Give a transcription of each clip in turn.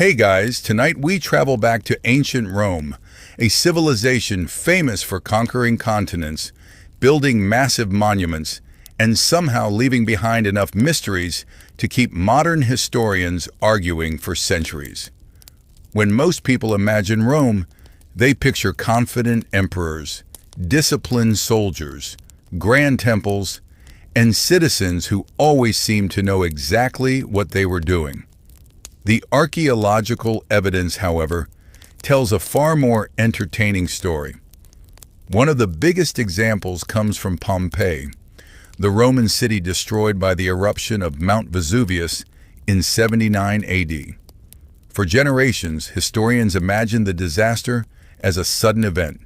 Hey guys, tonight we travel back to ancient Rome, a civilization famous for conquering continents, building massive monuments, and somehow leaving behind enough mysteries to keep modern historians arguing for centuries. When most people imagine Rome, they picture confident emperors, disciplined soldiers, grand temples, and citizens who always seemed to know exactly what they were doing. The archaeological evidence, however, tells a far more entertaining story. One of the biggest examples comes from Pompeii, the Roman city destroyed by the eruption of Mount Vesuvius in 79 AD. For generations, historians imagined the disaster as a sudden event,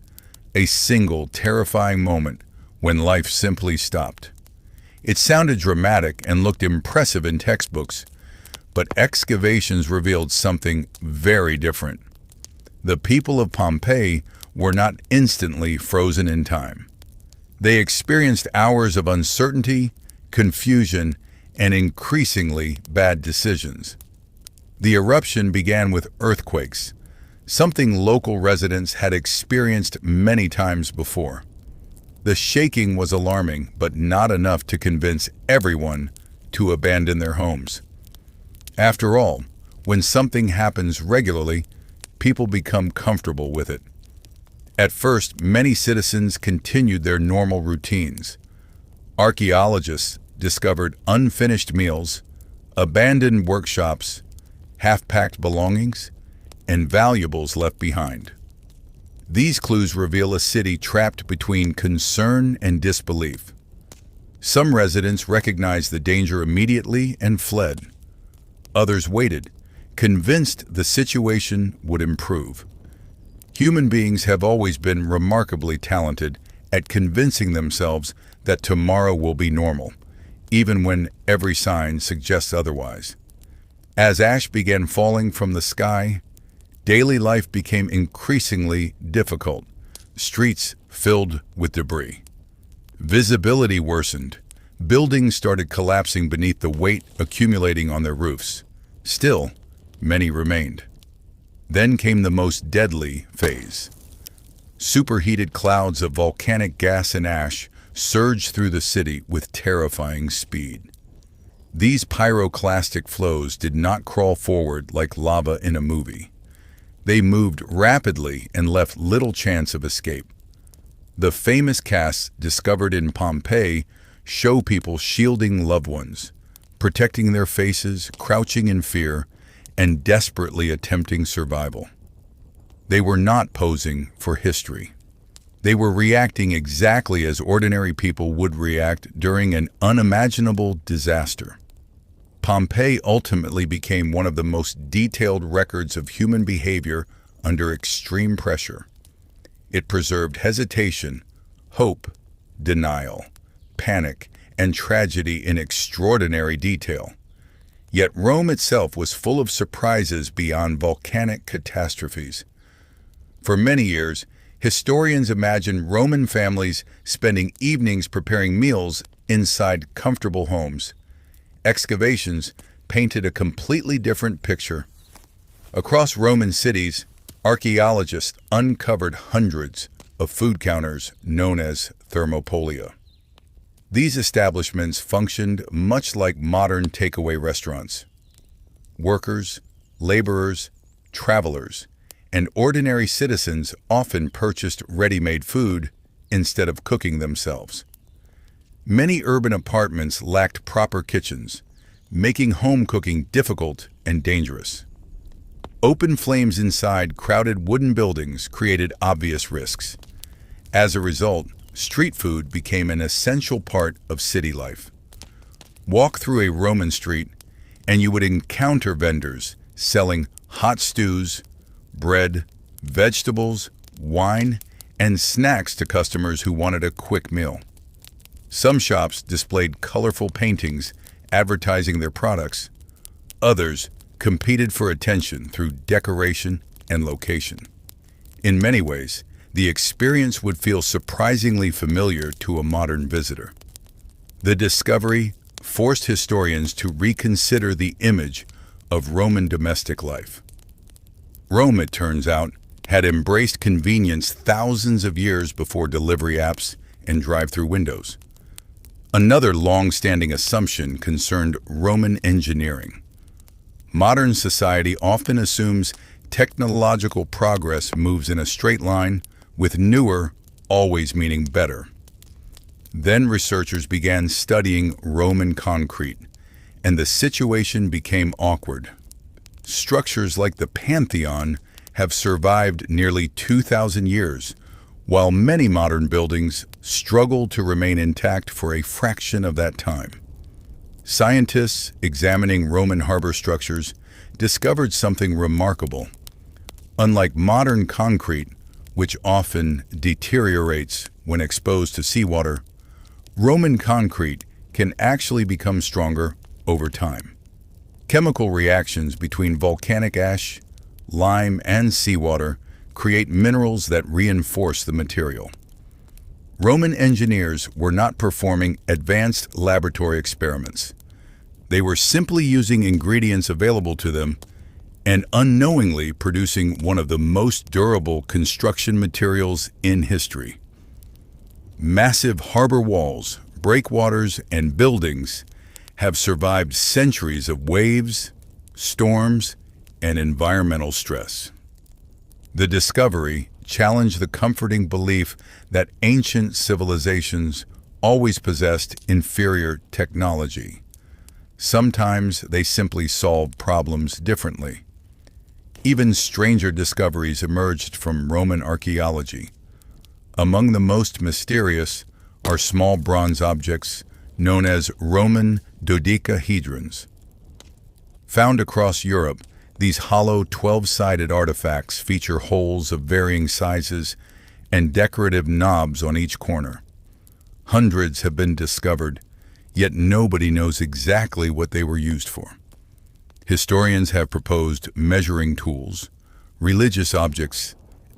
a single terrifying moment when life simply stopped. It sounded dramatic and looked impressive in textbooks, but excavations revealed something very different. The people of Pompeii were not instantly frozen in time. They experienced hours of uncertainty, confusion, and increasingly bad decisions. The eruption began with earthquakes, something local residents had experienced many times before. The shaking was alarming, but not enough to convince everyone to abandon their homes. After all, when something happens regularly, people become comfortable with it. At first, many citizens continued their normal routines. Archaeologists discovered unfinished meals, abandoned workshops, half-packed belongings, and valuables left behind. These clues reveal a city trapped between concern and disbelief. Some residents recognized the danger immediately and fled. Others waited, convinced the situation would improve. Human beings have always been remarkably talented at convincing themselves that tomorrow will be normal, even when every sign suggests otherwise. As ash began falling from the sky, daily life became increasingly difficult, streets filled with debris. Visibility worsened. Buildings started collapsing beneath the weight accumulating on their roofs. Still, many remained. Then came the most deadly phase. Superheated clouds of volcanic gas and ash surged through the city with terrifying speed. These pyroclastic flows did not crawl forward like lava in a movie. They moved rapidly and left little chance of escape. The famous casts discovered in Pompeii show people shielding loved ones, protecting their faces, crouching in fear, and desperately attempting survival. They were not posing for history. They were reacting exactly as ordinary people would react during an unimaginable disaster. Pompeii ultimately became one of the most detailed records of human behavior under extreme pressure. It preserved hesitation, hope, denial, panic, and tragedy in extraordinary detail. Yet Rome itself was full of surprises beyond volcanic catastrophes. For many years, historians imagined Roman families spending evenings preparing meals inside comfortable homes. Excavations painted a completely different picture. Across Roman cities, archaeologists uncovered hundreds of food counters known as thermopolia. These establishments functioned much like modern takeaway restaurants. Workers, laborers, travelers, and ordinary citizens often purchased ready-made food instead of cooking themselves. Many urban apartments lacked proper kitchens, making home cooking difficult and dangerous. Open flames inside crowded wooden buildings created obvious risks. As a result, street food became an essential part of city life. Walk through a Roman street and you would encounter vendors selling hot stews, bread, vegetables, wine, and snacks to customers who wanted a quick meal. Some shops displayed colorful paintings advertising their products. Others competed for attention through decoration and location. In many ways, the experience would feel surprisingly familiar to a modern visitor. The discovery forced historians to reconsider the image of Roman domestic life. Rome, it turns out, had embraced convenience thousands of years before delivery apps and drive-through windows. Another long-standing assumption concerned Roman engineering. Modern society often assumes technological progress moves in a straight line, with newer always meaning better. Then researchers began studying Roman concrete, and the situation became awkward. Structures like the Pantheon have survived nearly 2,000 years, while many modern buildings struggle to remain intact for a fraction of that time. Scientists examining Roman harbor structures discovered something remarkable. Unlike modern concrete, which often deteriorates when exposed to seawater, Roman concrete can actually become stronger over time. Chemical reactions between volcanic ash, lime, and seawater create minerals that reinforce the material. Roman engineers were not performing advanced laboratory experiments. They were simply using ingredients available to them and unknowingly producing one of the most durable construction materials in history. Massive harbor walls, breakwaters, and buildings have survived centuries of waves, storms, and environmental stress. The discovery challenged the comforting belief that ancient civilizations always possessed inferior technology. Sometimes they simply solved problems differently. Even stranger discoveries emerged from Roman archaeology. Among the most mysterious are small bronze objects known as Roman dodecahedrons. Found across Europe, these hollow 12-sided artifacts feature holes of varying sizes and decorative knobs on each corner. Hundreds have been discovered, yet nobody knows exactly what they were used for. Historians have proposed measuring tools, religious objects,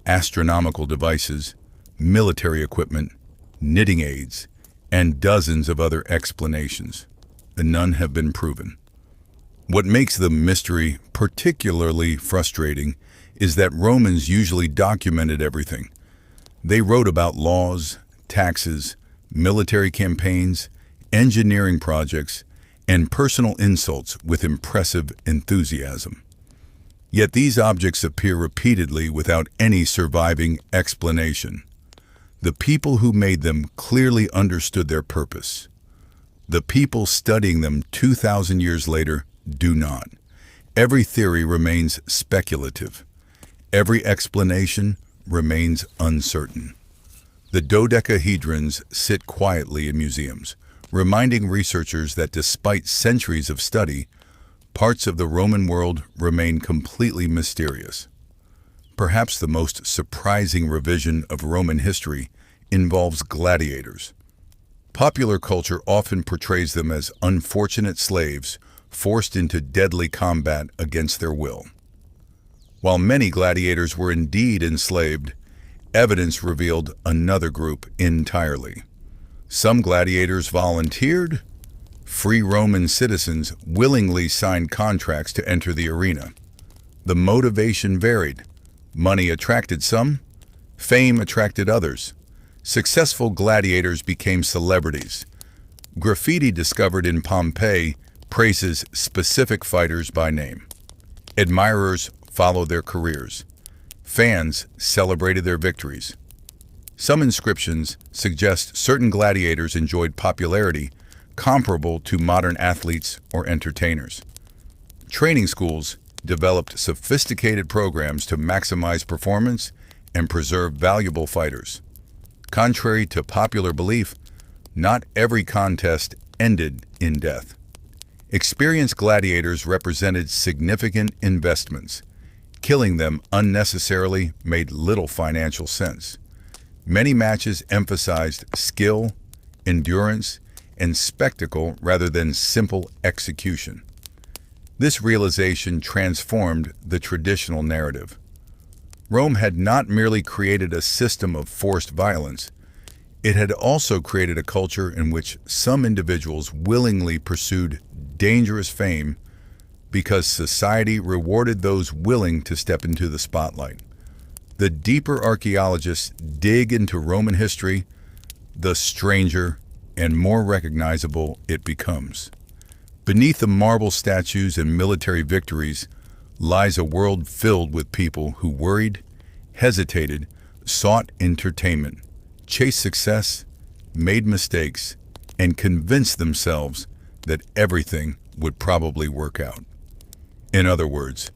astronomical devices, military equipment, knitting aids, and dozens of other explanations, and none have been proven. What makes the mystery particularly frustrating is that Romans usually documented everything. They wrote about laws, taxes, military campaigns, engineering projects, and personal insults with impressive enthusiasm. Yet these objects appear repeatedly without any surviving explanation. The people who made them clearly understood their purpose. The people studying them 2,000 years later do not. Every theory remains speculative. Every explanation remains uncertain. The dodecahedrons sit quietly in museums, reminding researchers that despite centuries of study, parts of the Roman world remain completely mysterious. Perhaps the most surprising revision of Roman history involves gladiators. Popular culture often portrays them as unfortunate slaves forced into deadly combat against their will. While many gladiators were indeed enslaved, evidence revealed another group entirely. Some gladiators volunteered. Free Roman citizens willingly signed contracts to enter the arena. The motivation varied. Money attracted some, fame attracted others. Successful gladiators became celebrities. Graffiti discovered in Pompeii praises specific fighters by name. Admirers followed their careers. Fans celebrated their victories. Some inscriptions suggest certain gladiators enjoyed popularity comparable to modern athletes or entertainers. Training schools developed sophisticated programs to maximize performance and preserve valuable fighters. Contrary to popular belief, not every contest ended in death. Experienced gladiators represented significant investments. Killing them unnecessarily made little financial sense. Many matches emphasized skill, endurance, and spectacle rather than simple execution. This realization transformed the traditional narrative. Rome had not merely created a system of forced violence, it had also created a culture in which some individuals willingly pursued dangerous fame because society rewarded those willing to step into the spotlight. The deeper archaeologists dig into Roman history, the stranger and more recognizable it becomes. Beneath the marble statues and military victories lies a world filled with people who worried, hesitated, sought entertainment, chased success, made mistakes, and convinced themselves that everything would probably work out. In other words,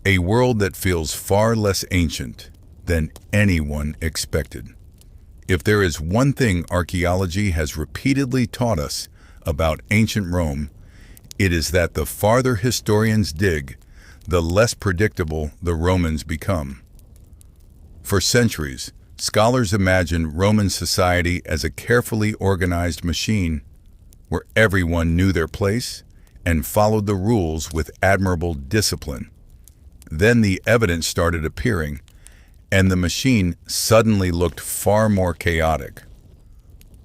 a world that feels far less ancient than anyone expected. If there is one thing archaeology has repeatedly taught us about ancient Rome, it is that the farther historians dig, the less predictable the Romans become. For centuries, scholars imagined Roman society as a carefully organized machine where everyone knew their place and followed the rules with admirable discipline. Then the evidence started appearing, and the machine suddenly looked far more chaotic.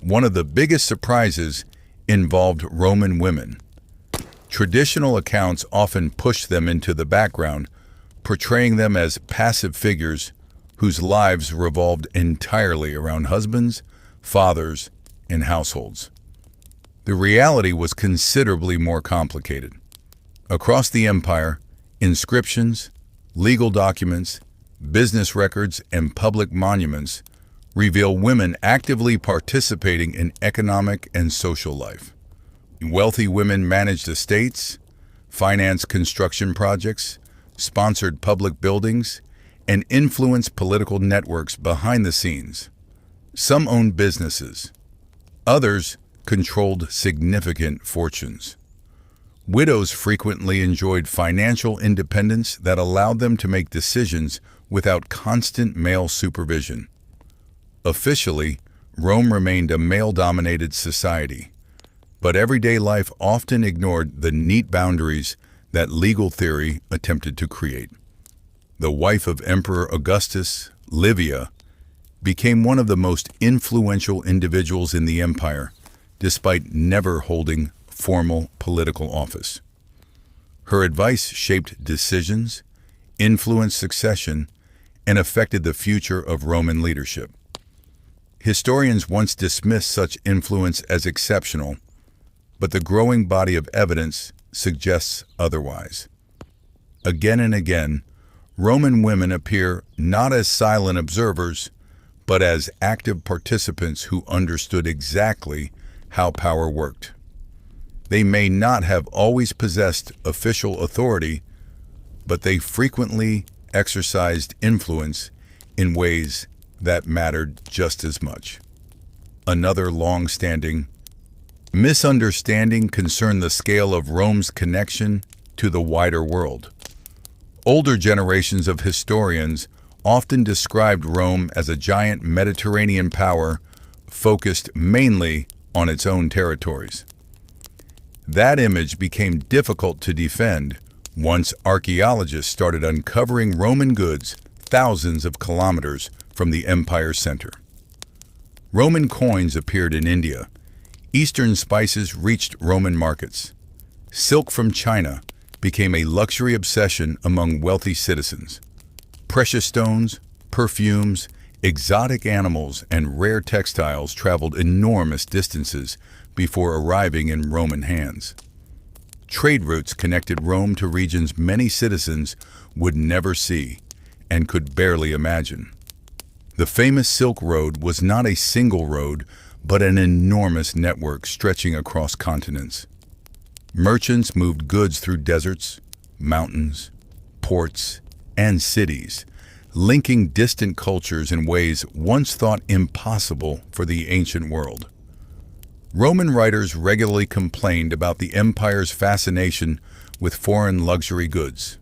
One of the biggest surprises involved Roman women. Traditional accounts often pushed them into the background, portraying them as passive figures whose lives revolved entirely around husbands, fathers, and households. The reality was considerably more complicated. Across the empire, inscriptions, legal documents, business records, and public monuments reveal women actively participating in economic and social life. Wealthy women managed estates, financed construction projects, sponsored public buildings, and influenced political networks behind the scenes. Some owned businesses. Others controlled significant fortunes. Widows frequently enjoyed financial independence that allowed them to make decisions without constant male supervision. Officially, Rome remained a male-dominated society, but everyday life often ignored the neat boundaries that legal theory attempted to create. The wife of Emperor Augustus, Livia, became one of the most influential individuals in the empire, despite never holding formal political office. Her advice shaped decisions, influenced succession, and affected the future of Roman leadership. Historians once dismissed such influence as exceptional, but the growing body of evidence suggests otherwise. Again and again, Roman women appear not as silent observers, but as active participants who understood exactly how power worked. They may not have always possessed official authority, but they frequently exercised influence in ways that mattered just as much. Another long-standing misunderstanding concerned the scale of Rome's connection to the wider world. Older generations of historians often described Rome as a giant Mediterranean power focused mainly on its own territories. That image became difficult to defend once archaeologists started uncovering Roman goods thousands of kilometers from the empire's center. Roman coins appeared in India. Eastern spices reached Roman markets. Silk from China became a luxury obsession among wealthy citizens. Precious stones, perfumes, exotic animals, and rare textiles traveled enormous distances before arriving in Roman hands. Trade routes connected Rome to regions many citizens would never see and could barely imagine. The famous Silk Road was not a single road, but an enormous network stretching across continents. Merchants moved goods through deserts, mountains, ports, and cities, linking distant cultures in ways once thought impossible for the ancient world. Roman writers regularly complained about the empire's fascination with foreign luxury goods.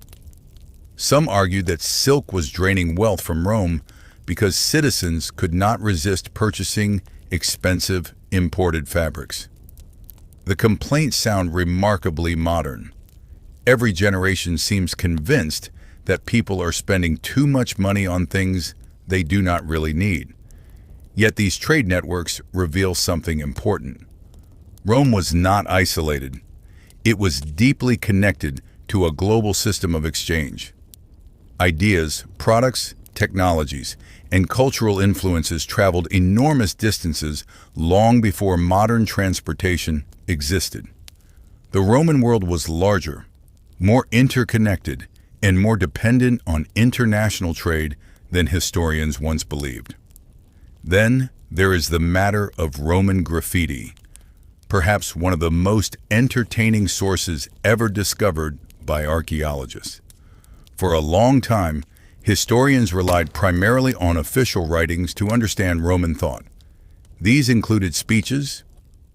Some argued that silk was draining wealth from Rome because citizens could not resist purchasing expensive imported fabrics. The complaints sound remarkably modern. Every generation seems convinced that people are spending too much money on things they do not really need. Yet these trade networks reveal something important. Rome was not isolated. It was deeply connected to a global system of exchange. Ideas, products, technologies, and cultural influences traveled enormous distances long before modern transportation existed. The Roman world was larger, more interconnected, and more dependent on international trade than historians once believed. Then there is the matter of Roman graffiti, perhaps one of the most entertaining sources ever discovered by archaeologists. For a long time, historians relied primarily on official writings to understand Roman thought. These included speeches,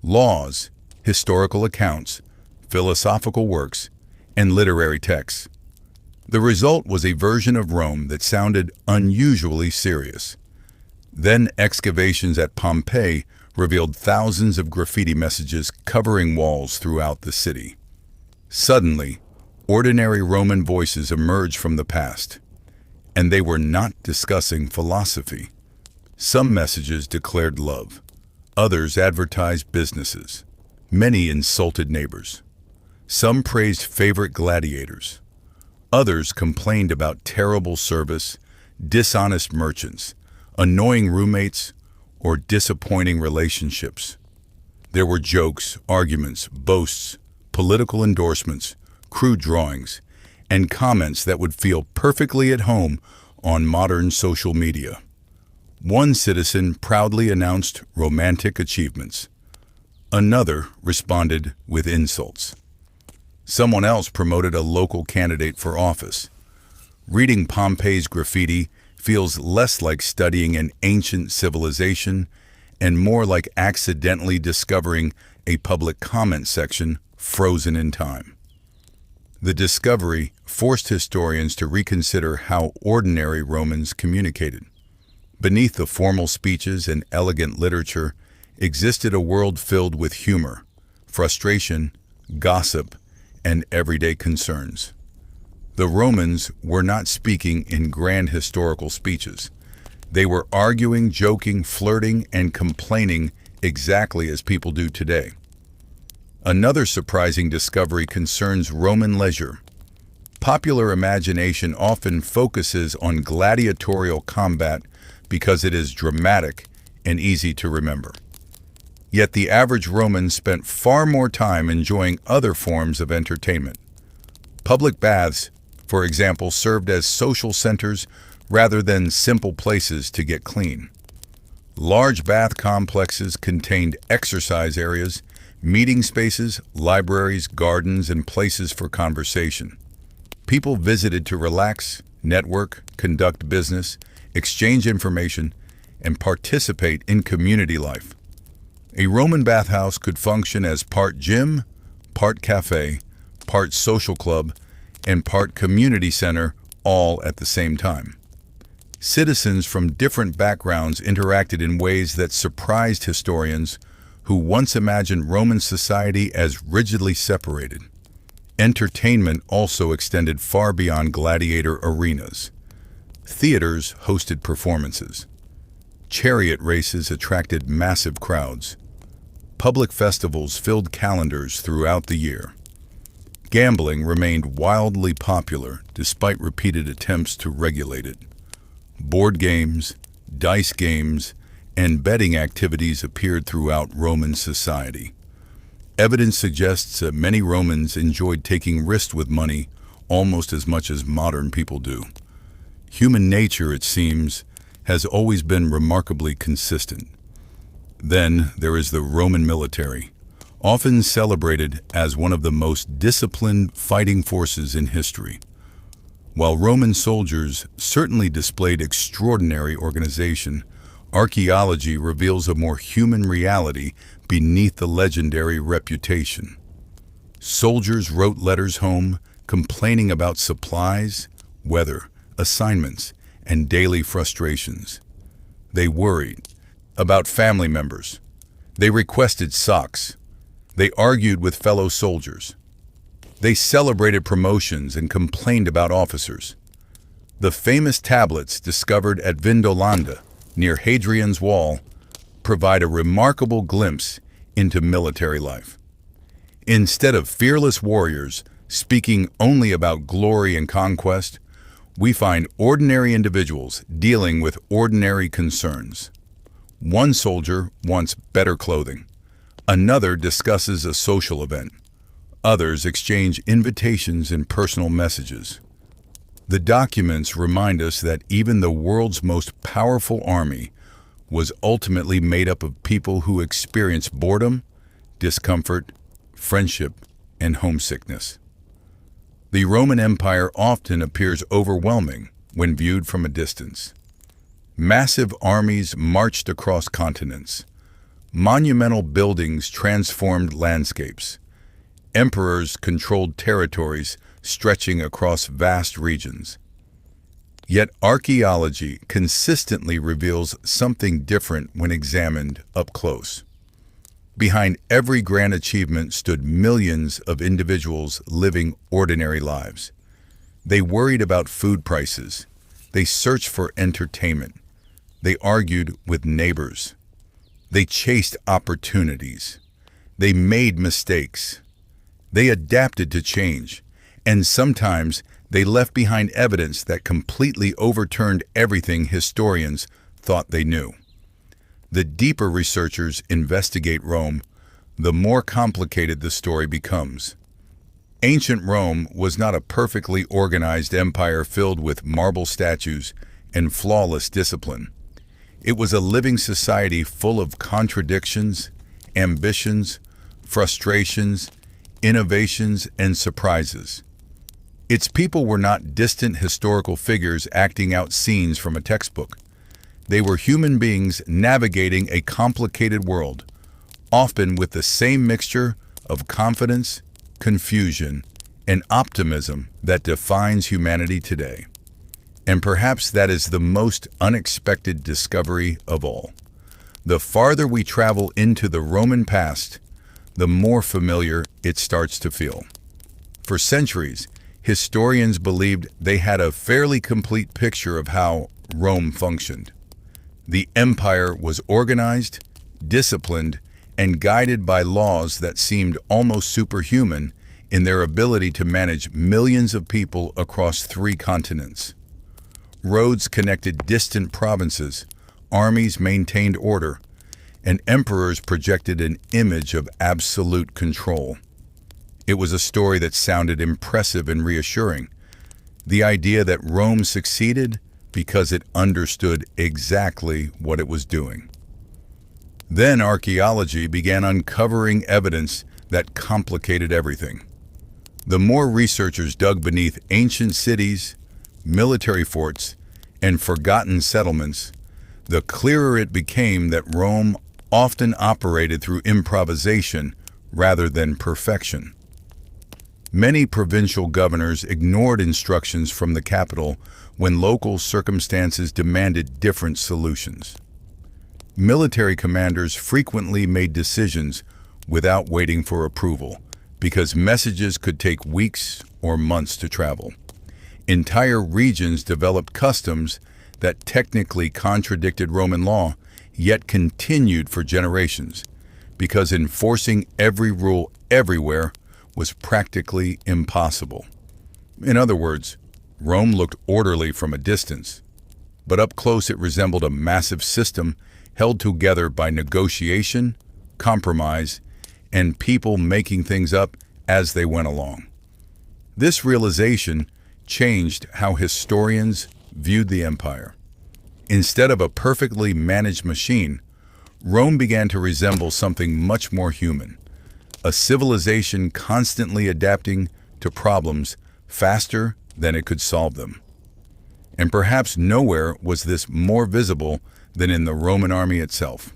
laws, historical accounts, philosophical works, and literary texts. The result was a version of Rome that sounded unusually serious. Then excavations at Pompeii revealed thousands of graffiti messages covering walls throughout the city. Suddenly, ordinary Roman voices emerged from the past, and they were not discussing philosophy. Some messages declared love. Others advertised businesses. Many insulted neighbors. Some praised favorite gladiators. Others complained about terrible service, dishonest merchants, annoying roommates, or disappointing relationships. There were jokes, arguments, boasts, political endorsements, crude drawings, and comments that would feel perfectly at home on modern social media. One citizen proudly announced romantic achievements. Another responded with insults. Someone else promoted a local candidate for office. Reading Pompeii's graffiti feels less like studying an ancient civilization and more like accidentally discovering a public comment section frozen in time. The discovery forced historians to reconsider how ordinary Romans communicated. Beneath the formal speeches and elegant literature existed a world filled with humor, frustration, gossip, and everyday concerns. The Romans were not speaking in grand historical speeches. They were arguing, joking, flirting, and complaining exactly as people do today. Another surprising discovery concerns Roman leisure. Popular imagination often focuses on gladiatorial combat because it is dramatic and easy to remember. Yet the average Roman spent far more time enjoying other forms of entertainment. Public baths, for example, served as social centers rather than simple places to get clean. Large bath complexes contained exercise areas, meeting spaces, libraries, gardens, and places for conversation. People visited to relax, network, conduct business, exchange information, and participate in community life. A Roman bathhouse could function as part gym, part cafe, part social club, and part community center, all at the same time. Citizens from different backgrounds interacted in ways that surprised historians who once imagined Roman society as rigidly separated. Entertainment also extended far beyond gladiator arenas. Theaters hosted performances. Chariot races attracted massive crowds. Public festivals filled calendars throughout the year. Gambling remained wildly popular despite repeated attempts to regulate it. Board games, dice games, and betting activities appeared throughout Roman society. Evidence suggests that many Romans enjoyed taking risks with money almost as much as modern people do. Human nature, it seems, has always been remarkably consistent. Then there is the Roman military, often celebrated as one of the most disciplined fighting forces in history. While Roman soldiers certainly displayed extraordinary organization, archaeology reveals a more human reality beneath the legendary reputation. Soldiers wrote letters home complaining about supplies, weather, assignments, and daily frustrations. They worried about family members. They requested socks. They argued with fellow soldiers. They celebrated promotions and complained about officers. The famous tablets discovered at Vindolanda, near Hadrian's Wall, provide a remarkable glimpse into military life. Instead of fearless warriors, Speaking only about glory and conquest, we find ordinary individuals dealing with ordinary concerns. One soldier wants better clothing. Another discusses a social event. Others exchange invitations and personal messages. The documents remind us that even the world's most powerful army was ultimately made up of people who experienced boredom, discomfort, friendship, and homesickness. The Roman Empire often appears overwhelming when viewed from a distance. Massive armies marched across continents. Monumental buildings transformed landscapes. Emperors controlled territories stretching across vast regions. Yet archaeology consistently reveals something different when examined up close. Behind every grand achievement stood millions of individuals living ordinary lives. They worried about food prices. They searched for entertainment. They argued with neighbors. They chased opportunities. They made mistakes. They adapted to change, and sometimes they left behind evidence that completely overturned everything historians thought they knew. The deeper researchers investigate Rome, the more complicated the story becomes. Ancient Rome was not a perfectly organized empire filled with marble statues and flawless discipline. It was a living society full of contradictions, ambitions, frustrations, innovations, and surprises. Its people were not distant historical figures acting out scenes from a textbook. They were human beings navigating a complicated world, often with the same mixture of confidence, confusion, and optimism that defines humanity today. And perhaps that is the most unexpected discovery of all. The farther we travel into the Roman past, the more familiar it starts to feel. For centuries, historians believed they had a fairly complete picture of how Rome functioned. The empire was organized, disciplined, and guided by laws that seemed almost superhuman in their ability to manage millions of people across 3 continents. Roads connected distant provinces, armies maintained order, and emperors projected an image of absolute control. It was a story that sounded impressive and reassuring. The idea that Rome succeeded because it understood exactly what it was doing. Then archaeology began uncovering evidence that complicated everything. The more researchers dug beneath ancient cities, military forts, and forgotten settlements, the clearer it became that Rome often operated through improvisation rather than perfection. Many provincial governors ignored instructions from the capital when local circumstances demanded different solutions. Military commanders frequently made decisions without waiting for approval, because messages could take weeks or months to travel. Entire regions developed customs that technically contradicted Roman law, yet continued for generations, because enforcing every rule everywhere was practically impossible. In other words, Rome looked orderly from a distance, but up close it resembled a massive system held together by negotiation, compromise, and people making things up as they went along. This realization changed how historians viewed the empire. Instead of a perfectly managed machine, Rome began to resemble something much more human, a civilization constantly adapting to problems faster than it could solve them. And perhaps nowhere was this more visible than in the Roman army itself.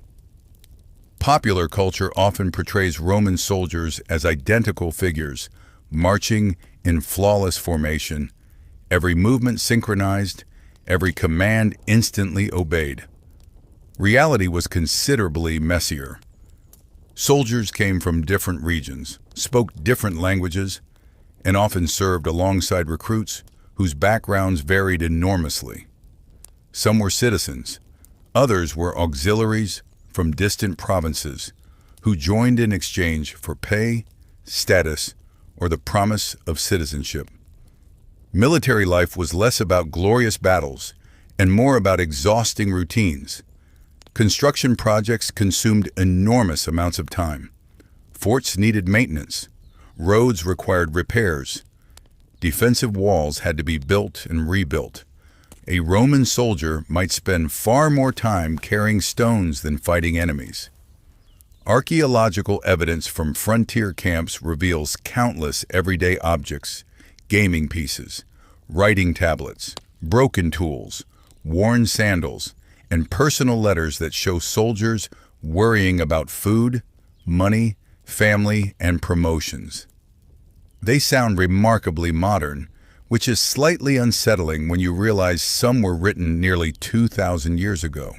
Popular culture often portrays Roman soldiers as identical figures, marching in flawless formation, every movement synchronized, every command instantly obeyed. Reality was considerably messier. Soldiers came from different regions, spoke different languages, and often served alongside recruits whose backgrounds varied enormously. Some were citizens, others were auxiliaries from distant provinces who joined in exchange for pay, status, or the promise of citizenship. Military life was less about glorious battles and more about exhausting routines. Construction projects consumed enormous amounts of time. Forts needed maintenance. Roads required repairs. Defensive walls had to be built and rebuilt. A Roman soldier might spend far more time carrying stones than fighting enemies. Archaeological evidence from frontier camps reveals countless everyday objects, gaming pieces, writing tablets, broken tools, worn sandals, and personal letters that show soldiers worrying about food, money, family, and promotions. They sound remarkably modern, which is slightly unsettling when you realize some were written nearly 2,000 years ago.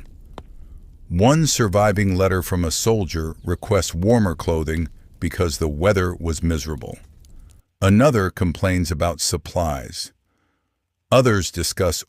One surviving letter from a soldier requests warmer clothing because the weather was miserable. Another complains about supplies. Others discuss